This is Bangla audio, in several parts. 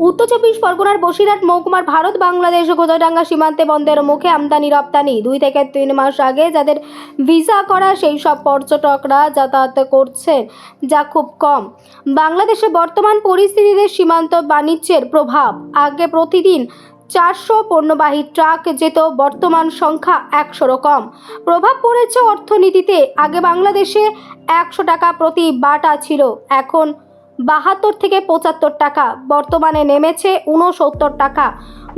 উত্তর চব্বিশ পরগনার বসিরহাট মহকুমার ভারত বাংলাদেশ গোজাডাঙ্গা সীমান্তে বন্ধের মুখে আমদানি রপ্তানি 2 থেকে 3 মাস আগে যাদের ভিসা করা সেই সব পর্যটকরা যাতায়াত করছেন, যা খুব কম। বাংলাদেশে বর্তমান পরিস্থিতিতে সীমান্ত বাণিজ্যের প্রভাব। আগে প্রতিদিন 400 পণ্যবাহী ট্রাক যেত, বর্তমান সংখ্যা 100-রও কম। প্রভাব পড়েছে অর্থনীতিতে। আগে বাংলাদেশে 100 টাকা প্রতি বাটা ছিল, এখন 72 থেকে 75 টাকা, বর্তমানে নেমেছে 69 টাকা।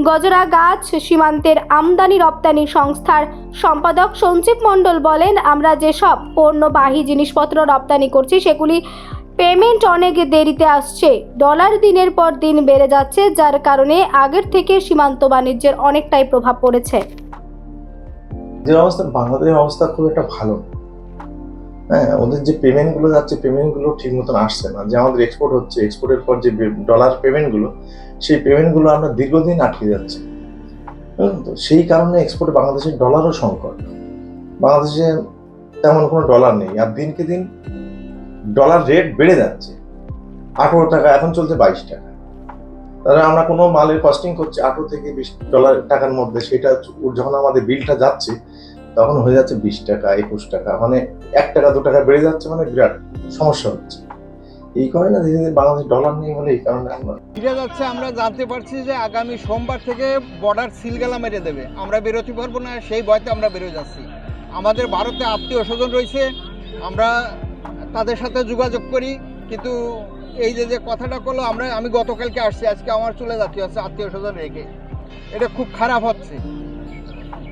গজরা গাছ সীমান্তের আমদানি রপ্তানি সংস্থার সম্পাদক সঞ্জীব মণ্ডল বলেন, আমরা যেসব পণ্যবাহী জিনিসপত্র রপ্তানি করছি সেগুলি পেমেন্ট অনেক দেরিতে আসছে। ডলার দিনের পর দিন বেড়ে যাচ্ছে, যার কারণে আগের থেকে সীমান্ত বাণিজ্যের অনেকটাই প্রভাব পড়েছে। যে অবস্থা, বাংলাদেশের অবস্থা খুব একটা ভালো না। হ্যাঁ, ওদের যে পেমেন্টগুলো যাচ্ছে, পেমেন্টগুলো ঠিক মতন আসছে না। যে আমাদের এক্সপোর্ট হচ্ছে, এক্সপোর্টের পর যে ডলার পেমেন্টগুলো, সেই পেমেন্টগুলো আমরা দীর্ঘদিন আটকে যাচ্ছে। তো সেই কারণে এক্সপোর্টে বাংলাদেশের ডলারও সংকট। বাংলাদেশে তেমন কোনো ডলার নেই, আর দিনকে দিন ডলার রেট বেড়ে যাচ্ছে। 18 টাকা, এখন চলছে 22 টাকা। তাহলে আমরা কোনো মালের কস্টিং করছি 18 থেকে 20 ডলার টাকার মধ্যে, সেটা যখন আমাদের বিলটা যাচ্ছে তখন হয়ে যাচ্ছে 20 টাকা, 21 টাকা, মানে 1 টাকা 2 টাকা বেড়ে যাচ্ছে, মানে বিরাট সমস্যা হচ্ছে। এই কারণে ধীরে ধীরে বাংলাদেশ ডলার নেই বলে এই কারণে আমরা ফিরে যাচ্ছে। আমরা জানতে পারছি যে আগামী সোমবার থেকে বর্ডার সিলগালা মেরে দেবে, আমরা বেরোতে পারবো না, সেই ভয়তে আমরা বেরোয় যাচ্ছি। আমাদের ভারতে আত্মীয় স্বজন রয়েছে, আমরা তাদের সাথে যোগাযোগ করি, কিন্তু এই যে কথাটা করলো, আমি গতকালকে আসছি, আজকে আমার চলে যাচ্ছি হচ্ছে আত্মীয় স্বজন রেখে। এটা খুব খারাপ হচ্ছে।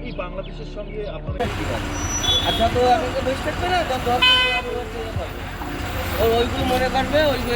এই বাংলাদেশের সঙ্গে আপনারা কি ভাবেন? আচ্ছা, তো আমাকে বেশ থাকবে না, ওইগুলো মনে করবে, ওইগুলো